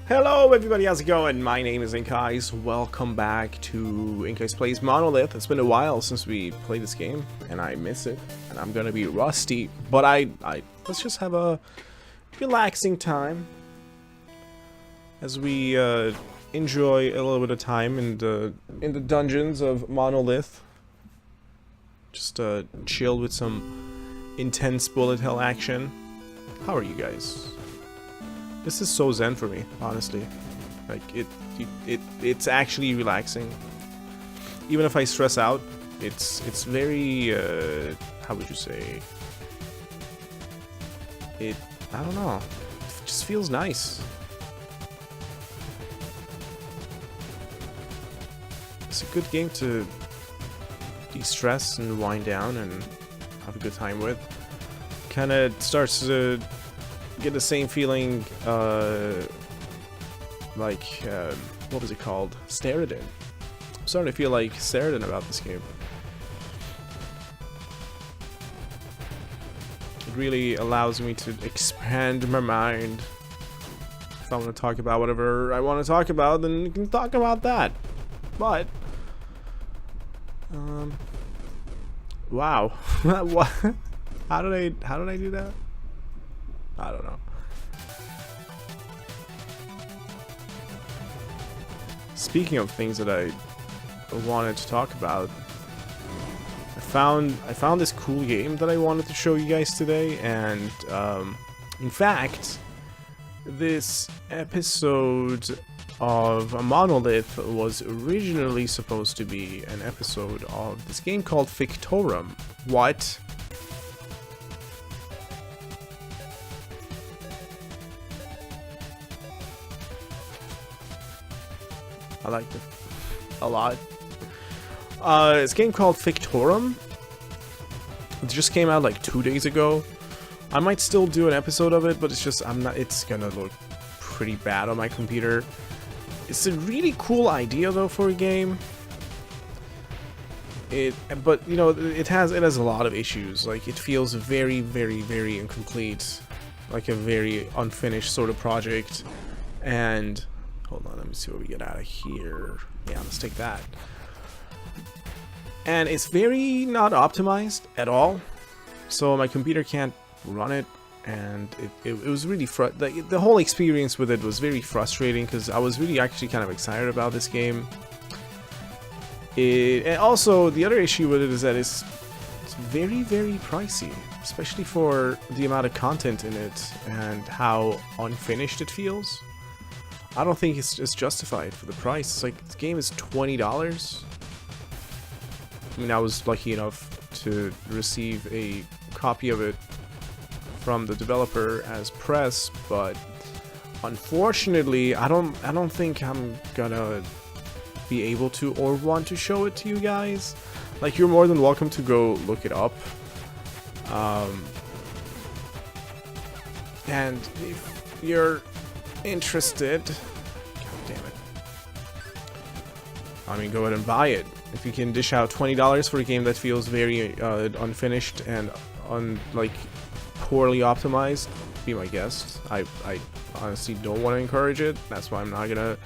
Hello everybody, how's it going? My name is InkEyes. Welcome back to InkEyes Plays Monolith. It's been a while since we played this game, and I miss it, and I'm gonna be rusty. But let's just have a relaxing time as we enjoy a little bit of time in the dungeons of Monolith. Just chill with some intense bullet hell action. How are you guys? This is so zen for me, honestly. Like it's actually relaxing. Even if I stress out, it's very how would you say? I don't know. It just feels nice. It's a good game to de-stress and wind down and have a good time with. Kind of starts to get the same feeling like what was it called? Staredin. I'm starting to feel like Staredin about this game. It really allows me to expand my mind. If I want to talk about whatever I want to talk about, then we can talk about that. But wow. What? How did I do that? I don't know. Speaking of things that I wanted to talk about, I found this cool game that I wanted to show you guys today, and in fact, this episode of Monolith was originally supposed to be an episode of this game called Victorum. What? I liked it a lot. It's a game called Victorum. It just came out like 2 days ago. I might still do an episode of it, but it's just it's gonna look pretty bad on my computer. It's a really cool idea though for a game. But you know, it has a lot of issues. Like it feels very, very, very incomplete, like a very unfinished sort of project. And hold on, let me see what we get out of here. Yeah, let's take that. And it's very not optimized at all, so my computer can't run it, and it was really the whole experience with it was very frustrating because I was really actually kind of excited about this game. And also the other issue with it is that it's very, very pricey, especially for the amount of content in it and how unfinished it feels. I don't think it's justified for the price. It's like, the game is $20. I mean, I was lucky enough to receive a copy of it from the developer as press, but unfortunately, I don't think I'm gonna be able to or want to show it to you guys. Like, you're more than welcome to go look it up. And if you're interested, god damn it, I mean, go ahead and buy it. If you can dish out $20 for a game that feels very unfinished and poorly optimized, be my guest. I honestly don't want to encourage it. That's why I'm not gonna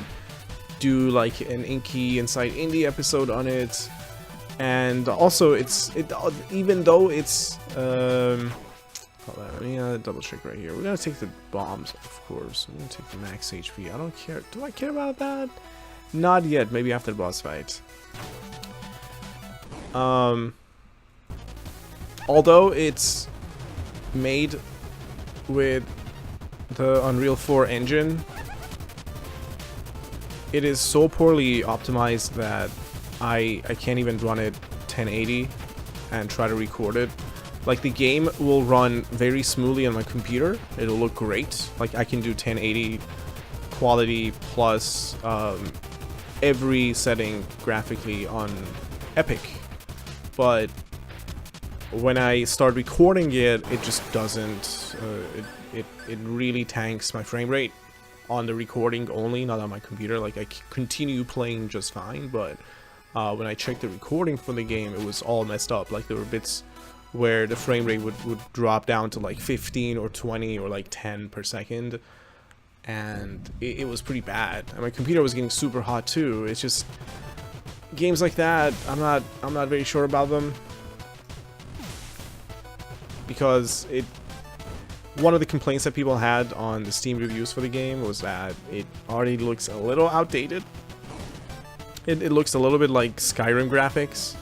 do like an Inky Inside Indie episode on it. And also, even though it's hold on, let me double check right here. We're gonna take the bombs, of course. We're gonna take the max HP. I don't care. Do I care about that? Not yet. Maybe after the boss fight. Although it's made with the Unreal 4 engine, it is so poorly optimized that I can't even run it 1080 and try to record it. Like, the game will run very smoothly on my computer. It'll look great. Like, I can do 1080 quality plus every setting graphically on Epic. But when I start recording it, it just doesn't. It really tanks my frame rate on the recording only, not on my computer. Like, I continue playing just fine, but when I checked the recording for the game, it was all messed up. Like, there were bits where the frame rate would drop down to like 15 or 20 or like 10 per second. and it was pretty bad. And my computer was getting super hot too. It's just games like that, I'm not very sure about them, because one of the complaints that people had on the Steam reviews for the game was that it already looks a little outdated. It looks a little bit like Skyrim graphics.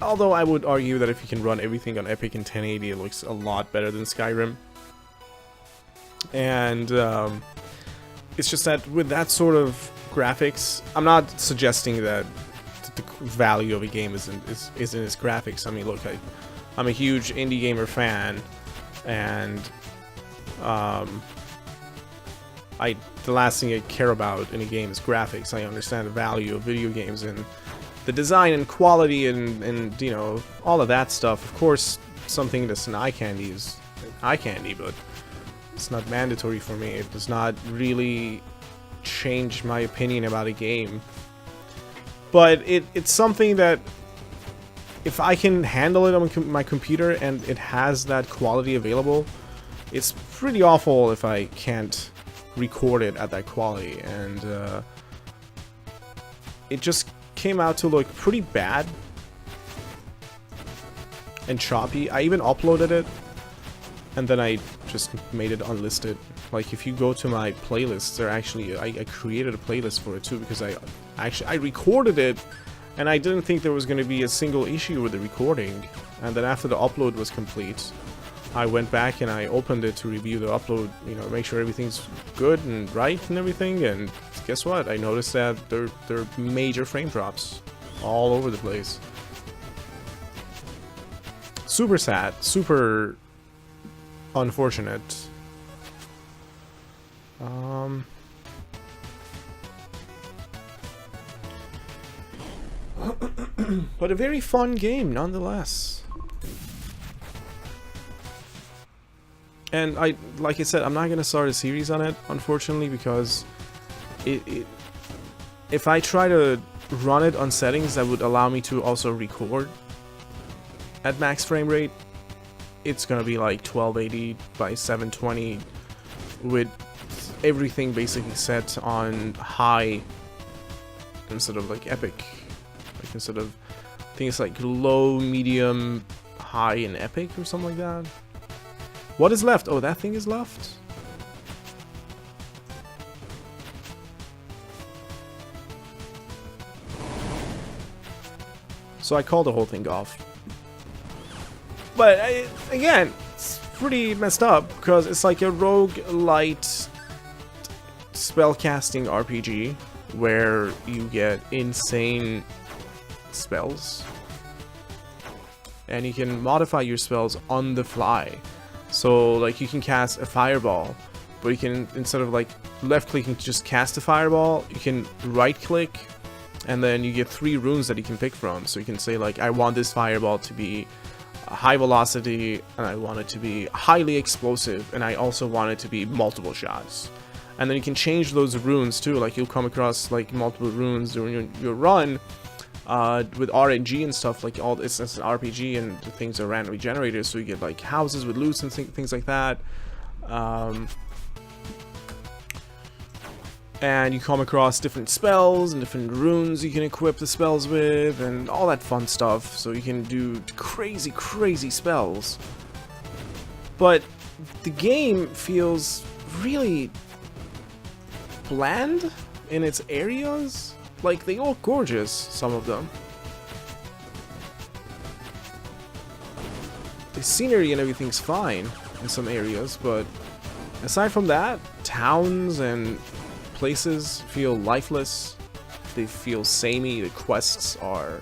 Although I would argue that if you can run everything on Epic in 1080, it looks a lot better than Skyrim. And it's just that with that sort of graphics, I'm not suggesting that the value of a game isn't its graphics. I mean, look, I'm a huge indie gamer fan, and the last thing I care about in a game is graphics. I understand the value of video games and the design and quality and you know, all of that stuff. Of course, something that's an eye candy is eye candy, but it's not mandatory for me. It does not really change my opinion about a game. But it's something that if I can handle it on my computer and it has that quality available, it's pretty awful if I can't record it at that quality. And it just came out to look pretty bad and choppy. I even uploaded it and then I just made it unlisted. Like, if you go to my playlists, there actually I created a playlist for it too, because I recorded it and I didn't think there was going to be a single issue with the recording. And then after the upload was complete, I went back and I opened it to review the upload, you know, make sure everything's good and right and everything, and guess what? I noticed that there are major frame drops all over the place. Super sad, super unfortunate. But a very fun game nonetheless. And like I said, I'm not gonna start a series on it, unfortunately, because if I try to run it on settings that would allow me to also record at max frame rate, it's gonna be like 1280 by 720 with everything basically set on high instead of like epic. Like, instead of, I think it's like low, medium, high, and epic or something like that. What is left? Oh, that thing is left? So I called the whole thing off. But again, it's pretty messed up because it's like a roguelite spellcasting RPG where you get insane spells and you can modify your spells on the fly. So like, you can cast a fireball, but you can, instead of like left clicking to just cast a fireball, you can right click and then you get 3 runes that you can pick from. So you can say like, I want this fireball to be high velocity, and I want it to be highly explosive, and I also want it to be multiple shots. And then you can change those runes too. Like, you'll come across like multiple runes during your run with RNG and stuff. Like, all it's an RPG and the things are randomly generated, so you get like houses with loots and things like that. And you come across different spells and different runes you can equip the spells with and all that fun stuff, so you can do crazy spells. But the game feels really bland in its areas. Like, they look gorgeous, some of them. The scenery and everything's fine in some areas, but aside from that, towns and places feel lifeless. They feel samey. The quests are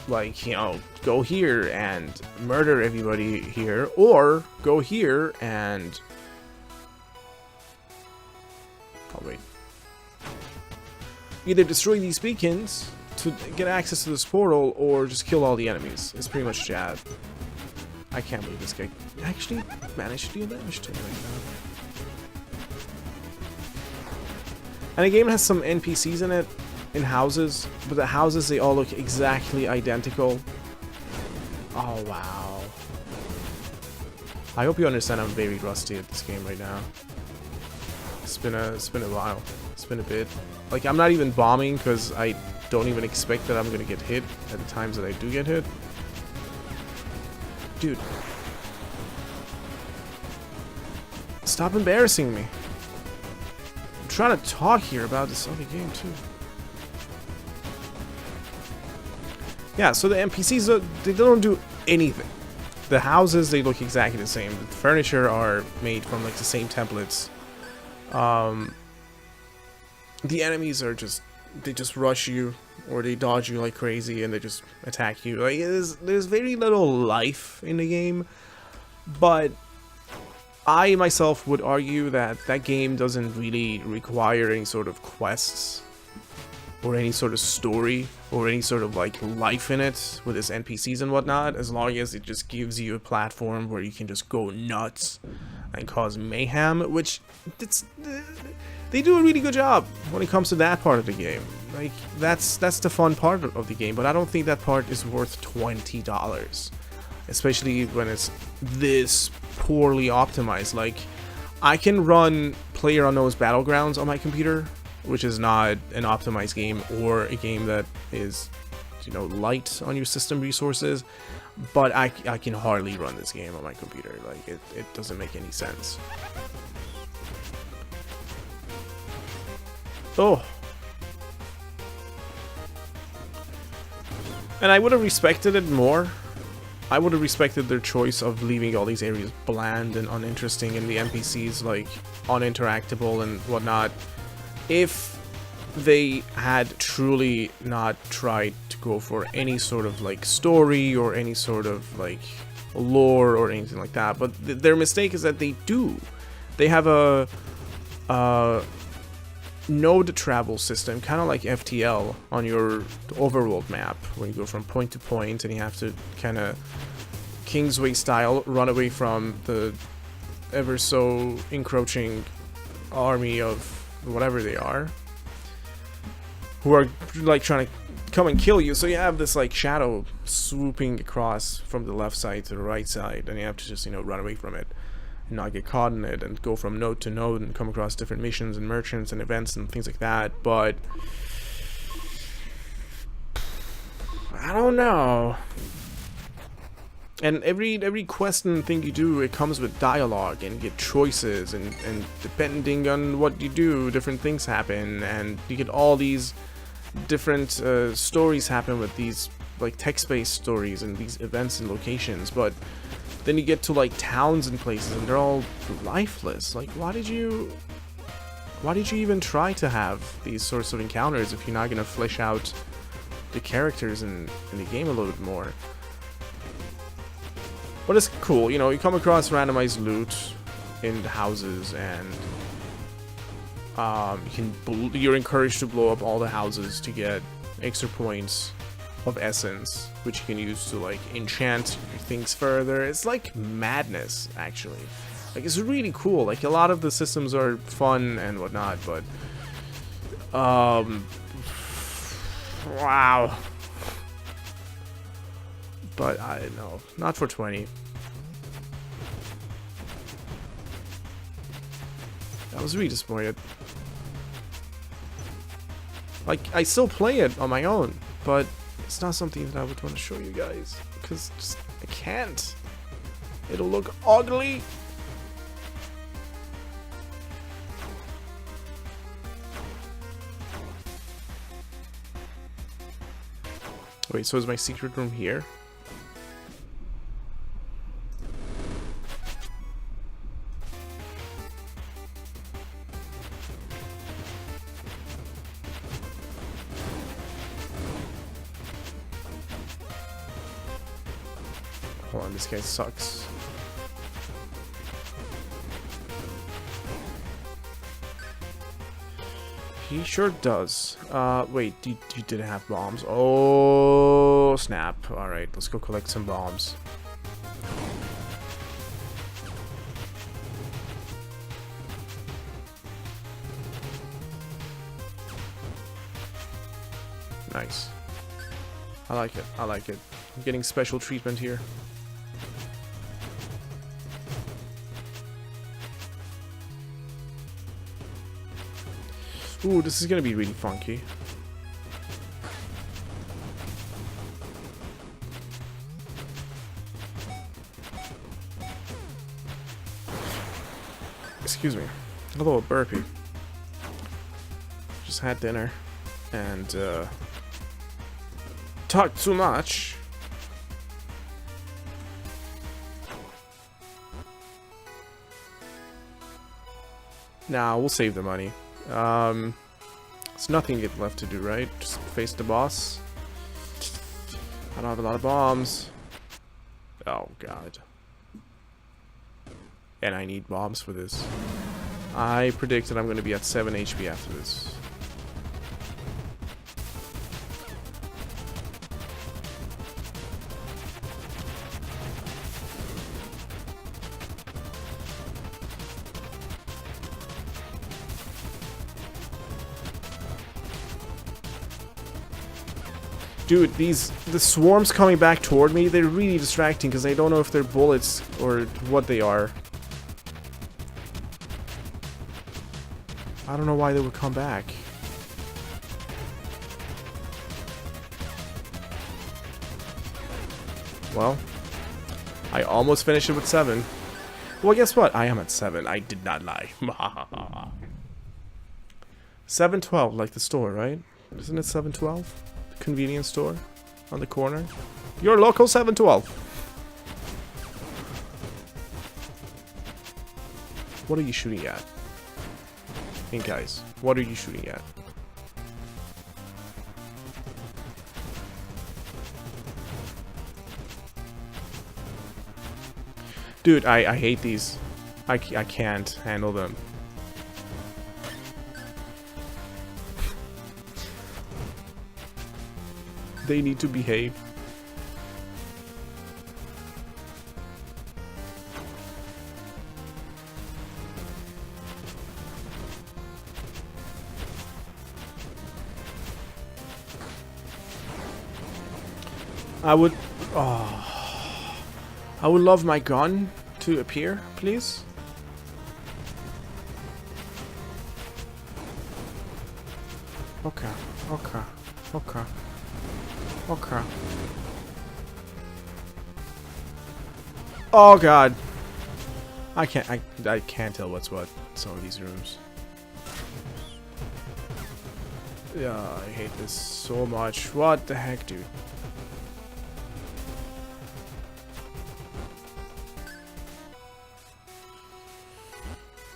like, you know, go here and murder everybody here, or go here and either destroy these beacons to get access to this portal, or just kill all the enemies. It's pretty much that. I can't believe this guy actually managed to do damage to me like that. And the game has some NPCs in it, in houses, but the houses, they all look exactly identical. Oh, wow. I hope you understand I'm very rusty at this game right now. It's been a while. It's been a bit. Like, I'm not even bombing because I don't even expect that I'm gonna get hit at the times that I do get hit. Dude. Stop embarrassing me. I'm trying to talk here about this other game too. Yeah, so the NPCs, they don't do anything. The houses, they look exactly the same. The furniture are made from like the same templates. The enemies are just, they just rush you or they dodge you like crazy and they just attack you. Like, there's very little life in the game, but I myself would argue that that game doesn't really require any sort of quests or any sort of story or any sort of like life in it with its NPCs and whatnot, as long as it just gives you a platform where you can just go nuts and cause mayhem, which they do a really good job when it comes to that part of the game. Like, that's the fun part of the game, but I don't think that part is worth $20, especially when it's this poorly optimized. Like, I can run PlayerUnknown's Battlegrounds on my computer, which is not an optimized game or a game that is, you know, light on your system resources, but I can hardly run this game on my computer. Like, it doesn't make any sense. Oh. And I would have respected it more. I would have respected their choice of leaving all these areas bland and uninteresting and the NPCs like uninteractable and whatnot, if they had truly not tried to go for any sort of like story or any sort of like lore or anything like that. But their mistake is that they do. They have a node travel system, kind of like FTL on your overworld map, where you go from point to point and you have to kind of Kingsway style run away from the ever so encroaching army of whatever they are, who are like trying to come and kill you. So you have this like shadow swooping across from the left side to the right side, and you have to just, you know, run away from it and not get caught in it and go from node to node and come across different missions and merchants and events and things like that. But I don't know. And every quest and thing you do, it comes with dialogue and you get choices, and depending on what you do, different things happen, and you get all these different stories happen with these like text-based stories and these events and locations. But then you get to like towns and places and they're all lifeless. Like, why did you even try to have these sorts of encounters if you're not gonna flesh out the characters in the game a little bit more? But it's cool, you know, you come across randomized loot in the houses, and you're encouraged to blow up all the houses to get extra points of essence, which you can use to like enchant things further. It's like madness, actually. Like, it's really cool. Like, a lot of the systems are fun and whatnot, but wow. But I don't know, not for 20. I was really disappointed. Like, I still play it on my own, but it's not something that I would want to show you guys, because just, I can't. It'll look ugly. Wait, so is my secret room here? Hold on, this guy sucks. He sure does. Wait, you didn't have bombs. Oh, snap. Alright, let's go collect some bombs. Nice. I like it. I like it. I'm getting special treatment here. Ooh, this is gonna be really funky. Excuse me. A little burpee. Just had dinner and talked too much. Nah, we'll save the money. There's nothing left to do, right? Just face the boss. I don't have a lot of bombs. Oh god. And I need bombs for this. I predict that I'm going to be at 7 HP after this. Dude, the swarms coming back toward me, they're really distracting because I don't know if they're bullets or what they are. I don't know why they would come back. Well, I almost finished it with 7. Well, guess what? I am at 7. I did not lie. 712, like the store, right? Isn't it 712? The convenience store on the corner. Your local 712. What are you shooting at? InkEyes, what are you shooting at? Dude, I hate these. I can't handle them. They need to behave. I would love my gun to appear, please. Okay. Oh god. I can't tell what's what in some of these rooms. Yeah, I hate this so much. What the heck, dude?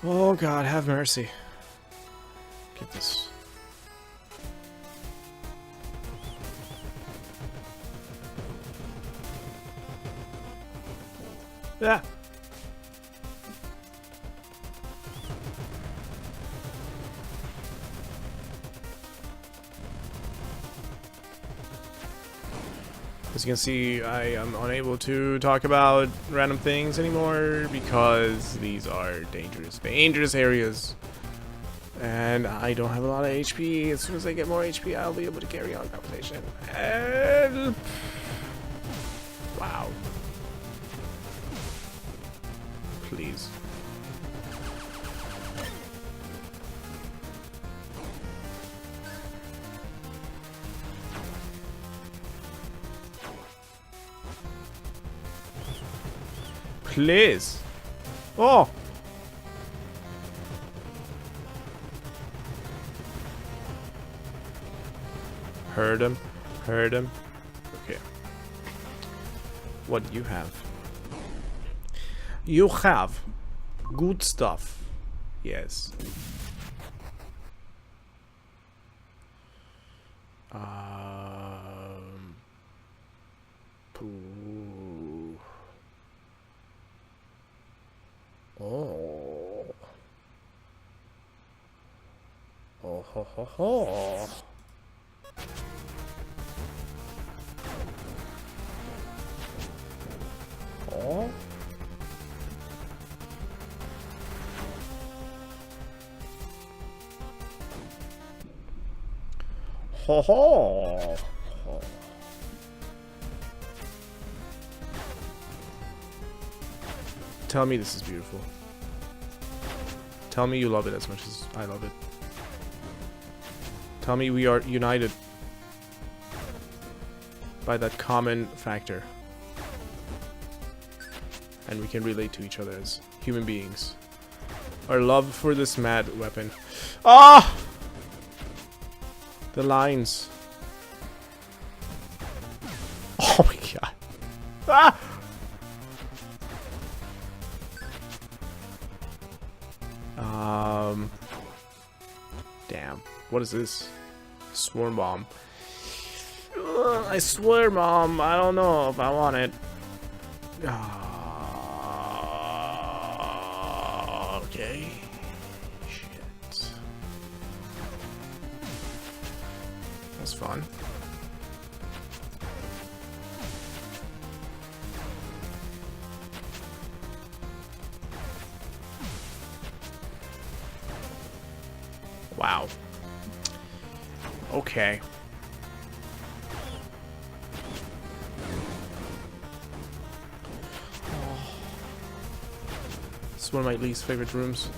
Oh god, have mercy. Get this. Yeah. As you can see, I am unable to talk about random things anymore because these are dangerous areas. And I don't have a lot of HP. As soon as I get more HP, I'll be able to carry on conversation. And... wow. Please. Please. Oh. Heard him. Okay. What do you have? You have good stuff. Yes. Ooh. Oh. Oh ho ho ho. Oh. Ho ho. Tell me this is beautiful. Tell me you love it as much as I love it. Tell me we are united by that common factor. And we can relate to each other as human beings. Our love for this mad weapon. Ah! The lines. Oh my god. Ah! Damn. What is this? Swarm bomb. I swear, Mom, I don't know if I want it. Okay. Shit. That's fun. Wow. Okay. This is one of my least favorite rooms.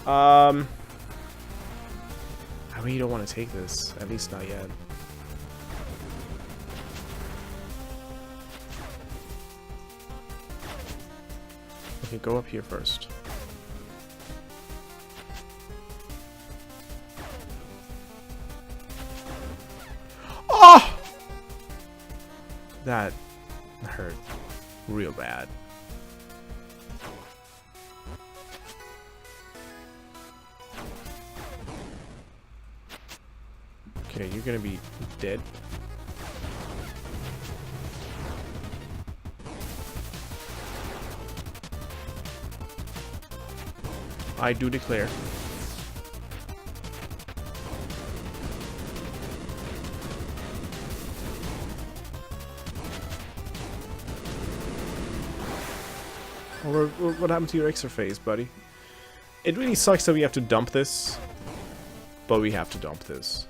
I really don't want to take this. At least not yet. Okay, go up here first. Oh! That hurt real bad. Okay, you're gonna be dead. I do declare. Well, what happened to your extra phase, buddy? It really sucks that we have to dump this, but we have to dump this.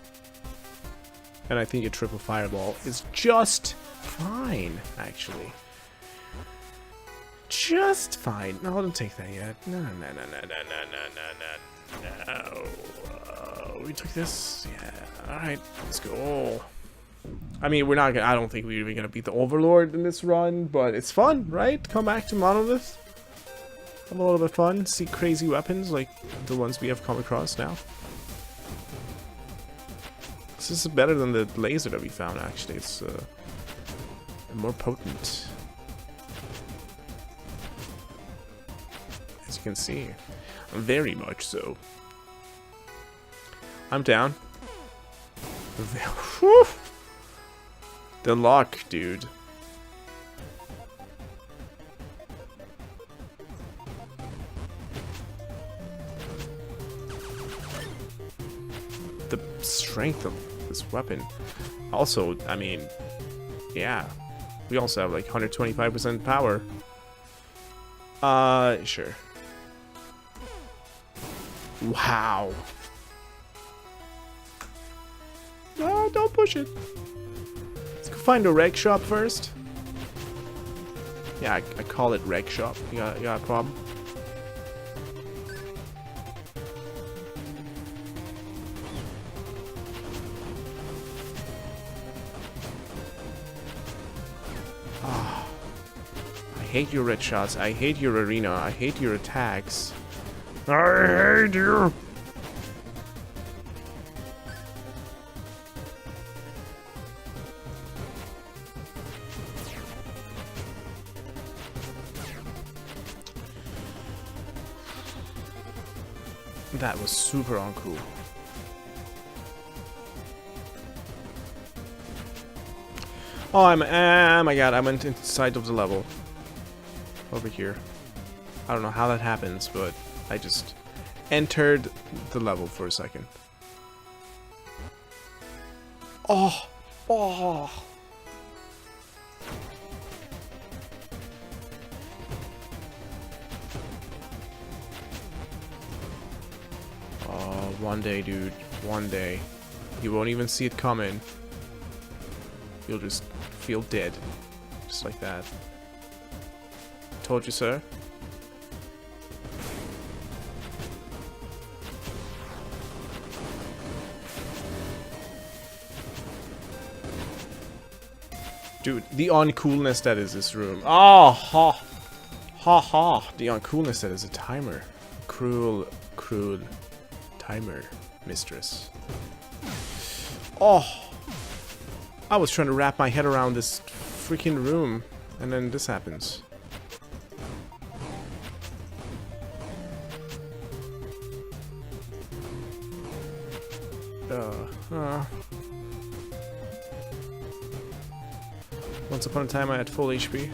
And I think a triple fireball is just fine, actually. Just fine. No, don't take that yet. No. We took this? Yeah. Alright, let's go. I mean, we're not gonna, I don't think we're even gonna beat the Overlord in this run, but it's fun, right? Come back to Monolith. Have a little bit of fun. See crazy weapons like the ones we have come across now. This is better than the laser that we found, actually. It's more potent. As you can see. Very much so. I'm down. The lock, dude. The strength of this weapon. Also, I mean, yeah. We also have like 125% power. Sure. Wow. No, don't push it. Let's go find a reg shop first. Yeah, I call it reg shop. You got a problem? I hate your red shots. I hate your arena. I hate your attacks. I hate you. That was super uncool. Oh, my god, I went inside of the level. Over here. I don't know how that happens, but I just entered the level for a second. Oh! Oh! Oh, one day, dude. One day. You won't even see it coming. You'll just feel dead. Just like that. Told you, sir. Dude, the uncoolness that is this room. Oh, ha. Ha ha. The uncoolness that is a timer. Cruel timer mistress. Oh. I was trying to wrap my head around this freaking room, and then this happens. Once upon a time I had full HP.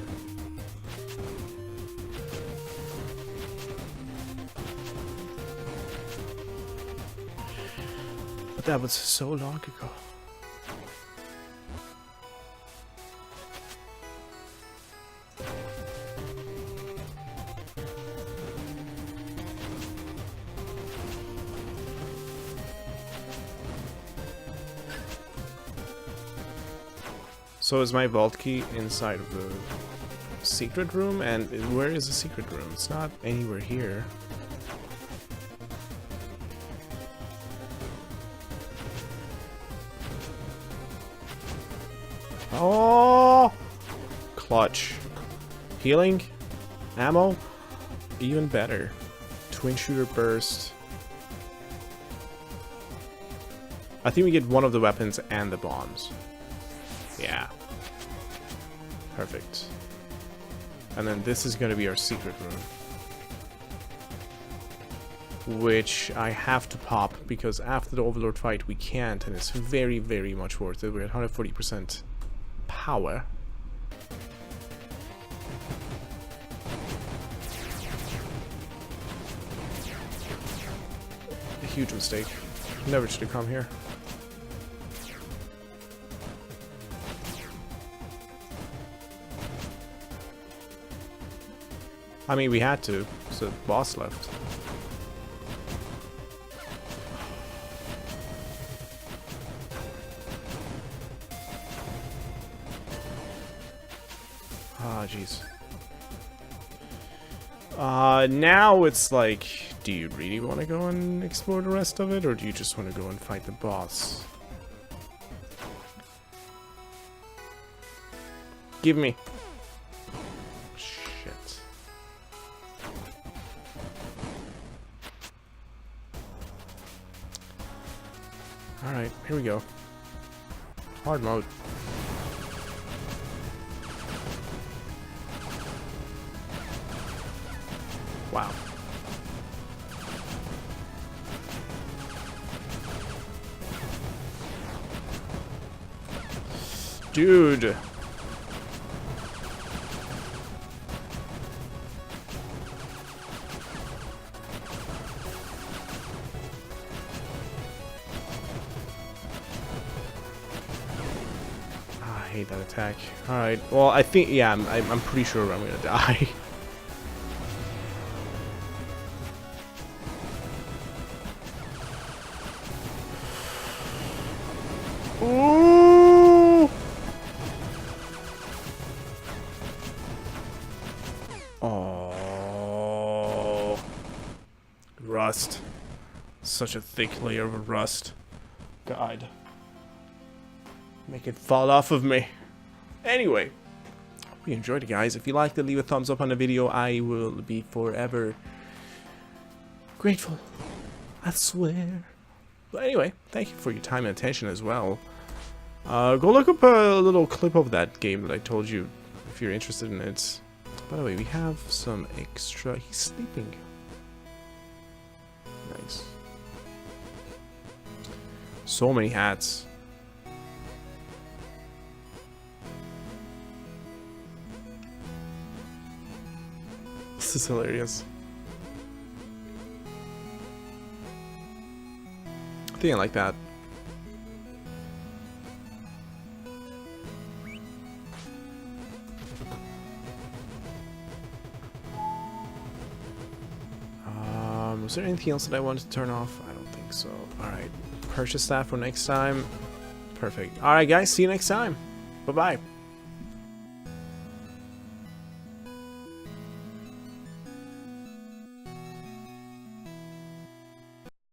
But that was so long ago. So is my vault key inside of the secret room? And where is the secret room? It's not anywhere here. Oh! Clutch. Healing? Ammo? Even better. Twin shooter burst. I think we get one of the weapons and the bombs. Yeah. Perfect. And then this is going to be our secret room. Which I have to pop because after the Overlord fight we can't, and it's very, very much worth it. We're at 140% power. A huge mistake. Never should have come here. I mean, we had to, so the boss left. Ah, jeez. Now it's like, do you really want to go and explore the rest of it, or do you just want to go and fight the boss? Give me. Alright, here we go. Hard mode. Wow. Dude. I hate that attack. Alright, well, I think, yeah, I'm pretty sure I'm gonna die. Ooh! Oh, rust. Such a thick layer of rust. God. Make it fall off of me. Anyway, hope you enjoyed it, guys. If you liked it, leave a thumbs up on the video. I will be forever grateful. I swear. But anyway, thank you for your time and attention as well. Go look up a little clip of that game that I told you if you're interested in it. By the way, we have some extra... He's sleeping. Nice. So many hats. This is hilarious. I think I like that. Was there anything else that I wanted to turn off? I don't think so. Alright. Purchase that for next time. Perfect. Alright, guys. See you next time. Bye-bye.